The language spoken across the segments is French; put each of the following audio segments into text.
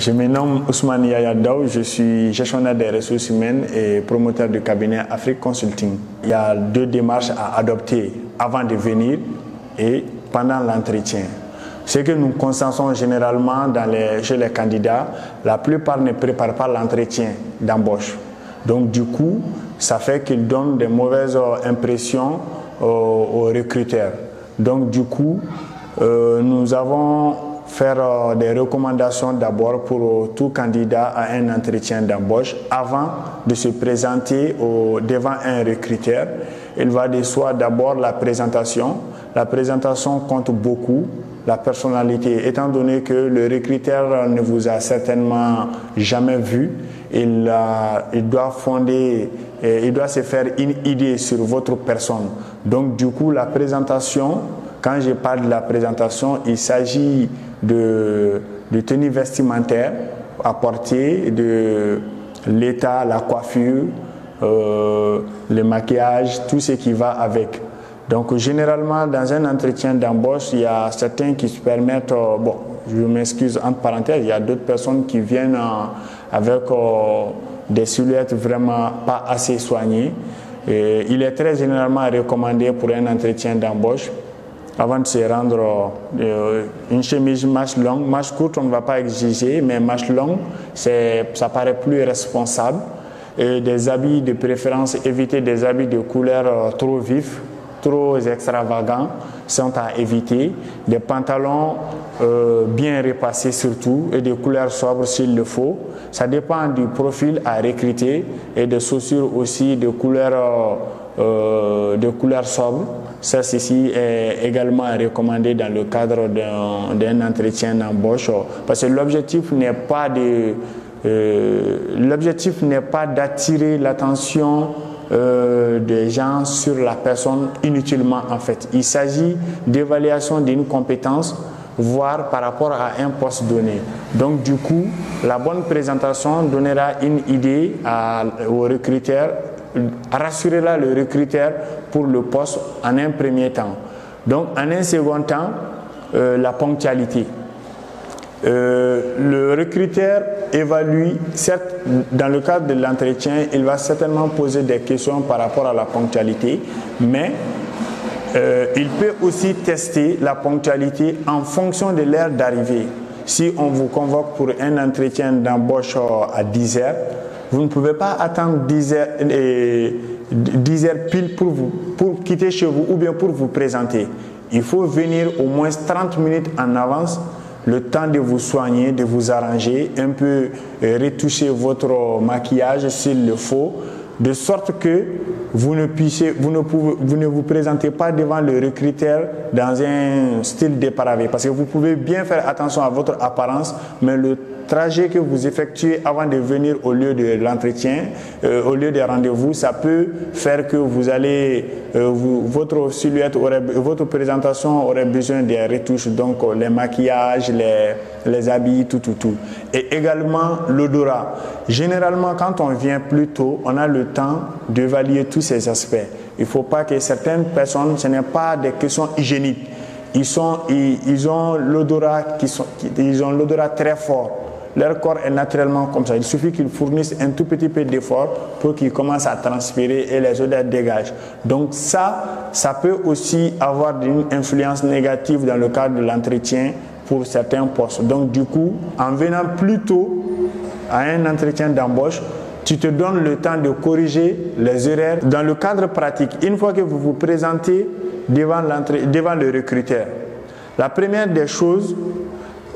Je me nomme Ousmane Yaya Daou, je suis gestionnaire des ressources humaines et promoteur du cabinet Afrique Consulting. Il y a 2 démarches à adopter avant de venir et pendant l'entretien. Ce que nous constatons généralement chez les candidats, la plupart ne préparent pas l'entretien d'embauche. Donc du coup, ça fait qu'ils donnent de mauvaises impressions aux recruteurs. Donc du coup, nous avons fait des recommandations d'abord pour tout candidat à un entretien d'embauche avant de se présenter devant un recruteur. Il va de soi d'abord la présentation. La présentation compte beaucoup. La personnalité, étant donné que le recruteur ne vous a certainement jamais vu, il doit se faire une idée sur votre personne. Donc du coup, la présentation, quand je parle de la présentation, il s'agit de tenue vestimentaire à porter, de l'état, la coiffure, le maquillage, tout ce qui va avec. Donc généralement dans un entretien d'embauche, il y a certains qui se permettent, bon, je m'excuse entre parenthèses, il y a d'autres personnes qui viennent avec des silhouettes vraiment pas assez soignées. Et il est très généralement recommandé pour un entretien d'embauche, avant de se rendre, une chemise manche longue, manche courte on ne va pas exiger, mais manche longue, ça paraît plus responsable. Et des habits de préférence, éviter des habits de couleur trop vifs, trop extravagants sont à éviter. Des pantalons bien repassés surtout et de couleurs sobres s'il le faut. Ça dépend du profil à recruter et des chaussures aussi de couleurs sobres. Ça, ceci est également recommandé dans le cadre d'un entretien d'embauche parce que l'objectif n'est pas d'attirer l'attention des gens sur la personne inutilement en fait. Il s'agit d'évaluation d'une compétence, voire par rapport à un poste donné. Donc du coup, la bonne présentation donnera une idée au recruteur, rassurera le recruteur pour le poste en un premier temps. Donc en un second temps, la ponctualité. Le recruteur évalue, certes, dans le cadre de l'entretien, il va certainement poser des questions par rapport à la ponctualité, mais il peut aussi tester la ponctualité en fonction de l'heure d'arrivée. Si on vous convoque pour un entretien d'embauche à 10 heures, vous ne pouvez pas attendre 10 heures pile pour quitter chez vous ou bien pour vous présenter. Il faut venir au moins 30 minutes en avance, le temps de vous soigner, de vous arranger, un peu retoucher votre maquillage s'il le faut, de sorte que vous ne vous présentez pas devant le recruteur dans un style dépravé. Parce que vous pouvez bien faire attention à votre apparence, mais le trajet que vous effectuez avant de venir au lieu de l'entretien, au lieu des rendez-vous, ça peut faire que vous allez, votre silhouette, votre présentation aurait besoin des retouches, donc les maquillages, les habits, tout. Et également l'odorat. Généralement, quand on vient plus tôt, on a le temps d'évaluer tous ces aspects. Il ne faut pas que certaines personnes, ce n'est pas des questions hygiéniques. Ils ont l'odorat très fort. Leur corps est naturellement comme ça. Il suffit qu'ils fournissent un tout petit peu d'effort pour qu'ils commencent à transpirer et les odeurs dégagent. Donc ça peut aussi avoir une influence négative dans le cadre de l'entretien pour certains postes. Donc du coup, en venant plus tôt à un entretien d'embauche, tu te donnes le temps de corriger les erreurs. Dans le cadre pratique, une fois que vous vous présentez devant le recruteur, la première des choses,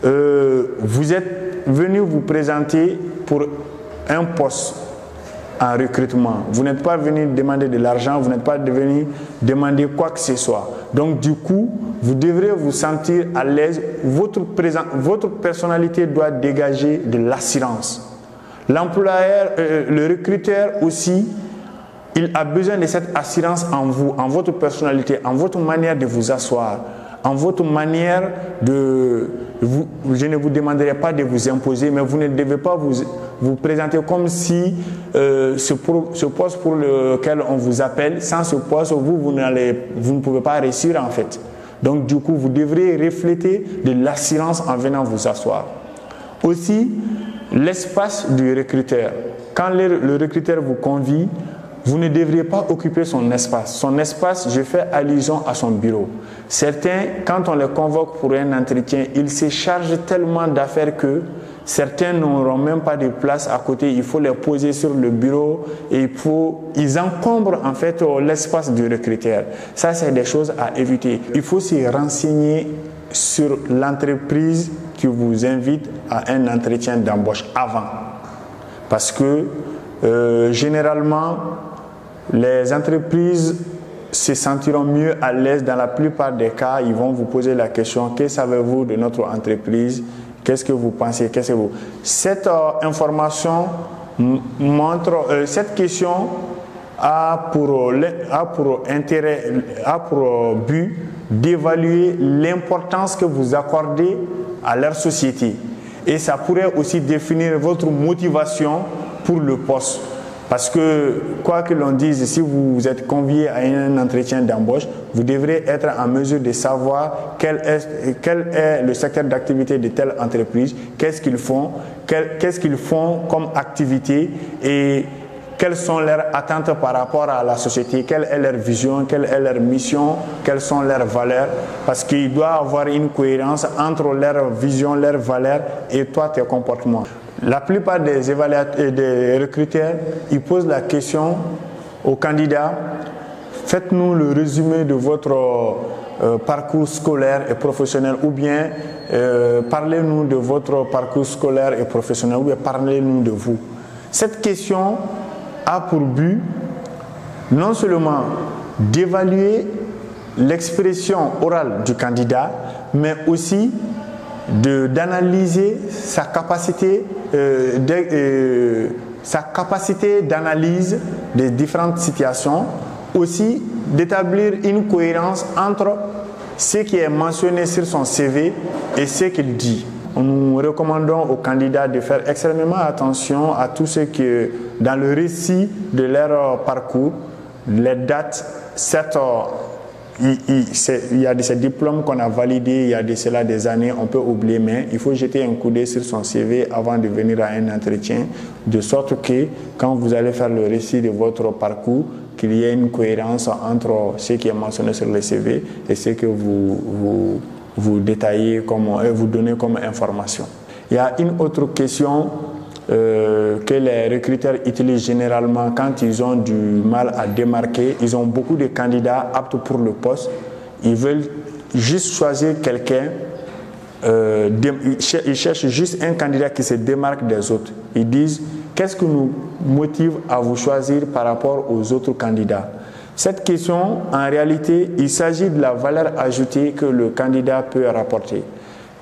vous êtes venu vous présenter pour un poste en recrutement. Vous n'êtes pas venu demander de l'argent, vous n'êtes pas venu demander quoi que ce soit. Donc du coup, vous devrez vous sentir à l'aise. Votre personnalité doit dégager de l'assurance. L'employeur, le recruteur aussi, il a besoin de cette assurance en vous, en votre personnalité, en votre manière de vous asseoir, en votre manière de... je ne vous demanderai pas de vous imposer, mais vous ne devez pas vous présenter comme si ce poste pour lequel on vous appelle, sans ce poste, vous ne pouvez pas réussir en fait. Donc du coup, vous devrez refléter de l'assurance en venant vous asseoir. Aussi, l'espace du recruteur. Quand le recruteur vous convie, vous ne devriez pas occuper son espace. Son espace, je fais allusion à son bureau. Certains, quand on les convoque pour un entretien, ils se chargent tellement d'affaires que certains n'auront même pas de place à côté. Il faut les poser sur le bureau et ils encombrent en fait l'espace du recruteur. Ça, c'est des choses à éviter. Il faut se renseigner sur l'entreprise qui vous invite à un entretien d'embauche avant. Parce que généralement, les entreprises se sentiront mieux à l'aise. Dans la plupart des cas, ils vont vous poser la question: que savez-vous de notre entreprise? Qu'est-ce que vous pensez? Qu'est-ce que vous... Cette information montre, cette question a pour but d'évaluer l'importance que vous accordez à leur société. Et ça pourrait aussi définir votre motivation pour le poste. Parce que, quoi que l'on dise, si vous êtes convié à un entretien d'embauche, vous devrez être en mesure de savoir quel est le secteur d'activité de telle entreprise, qu'est-ce qu'ils font comme activité et quelles sont leurs attentes par rapport à la société, quelle est leur vision, quelle est leur mission, quelles sont leurs valeurs. Parce qu'il doit y avoir une cohérence entre leur vision, leurs valeurs et toi, tes comportements. La plupart des évaluateurs et des recruteurs, ils posent la question aux candidats: faites-nous le résumé de votre parcours scolaire et professionnel, ou bien parlez-nous de votre parcours scolaire et professionnel, ou bien parlez-nous de vous. Cette question a pour but non seulement d'évaluer l'expression orale du candidat, mais aussi d'analyser sa capacité d'analyse des différentes situations, aussi d'établir une cohérence entre ce qui est mentionné sur son CV et ce qu'il dit. Nous recommandons aux candidats de faire extrêmement attention à tout ce qui est dans le récit de leur parcours, les dates, il y a de ces diplômes qu'on a validés il y a de cela des années, on peut oublier, mais il faut jeter un coup d'œil sur son CV avant de venir à un entretien, de sorte que quand vous allez faire le récit de votre parcours, qu'il y ait une cohérence entre ce qui est mentionné sur le CV et ce que vous détaillez, vous donnez comme information. Il y a une autre question que les recruteurs utilisent généralement quand ils ont du mal à démarquer. Ils ont beaucoup de candidats aptes pour le poste. Ils veulent juste choisir quelqu'un. Ils cherchent juste un candidat qui se démarque des autres. Ils disent: qu'est-ce qui nous motive à vous choisir par rapport aux autres candidats? Cette question, en réalité, il s'agit de la valeur ajoutée que le candidat peut rapporter.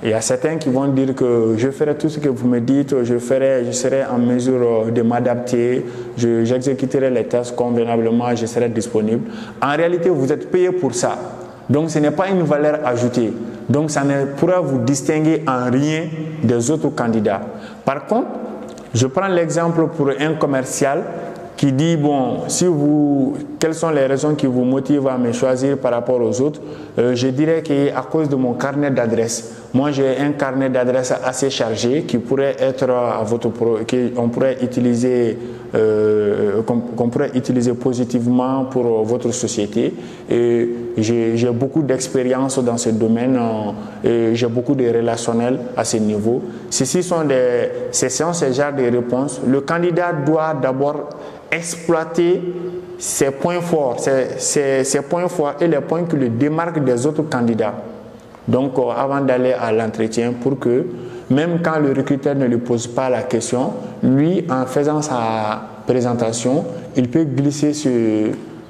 Il y a certains qui vont dire que je ferai tout ce que vous me dites, je serai en mesure de m'adapter, j'exécuterai les tâches convenablement, je serai disponible. En réalité, vous êtes payé pour ça. Donc, ce n'est pas une valeur ajoutée. Donc, ça ne pourra vous distinguer en rien des autres candidats. Par contre, je prends l'exemple pour un commercial qui dit: bon, quelles sont les raisons qui vous motivent à me choisir par rapport aux autres? Je dirais qu'à cause de mon carnet d'adresses. Moi, j'ai un carnet d'adresses assez chargé qui pourrait être qu'on pourrait utiliser positivement pour votre société. Et j'ai beaucoup d'expérience dans ce domaine et j'ai beaucoup de relationnel à ce niveau. Ce sont ce genre de réponses. Le candidat doit d'abord exploiter ses points forts, ses points forts et les points qui le démarquent des autres candidats. Donc, avant d'aller à l'entretien, pour que, même quand le recruteur ne lui pose pas la question, lui, en faisant sa présentation, il peut glisser sur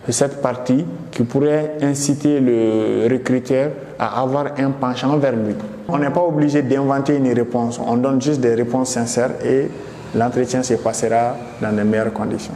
cette partie qui pourrait inciter le recruteur à avoir un penchant vers lui. On n'est pas obligé d'inventer une réponse, on donne juste des réponses sincères et l'entretien se passera dans de meilleures conditions.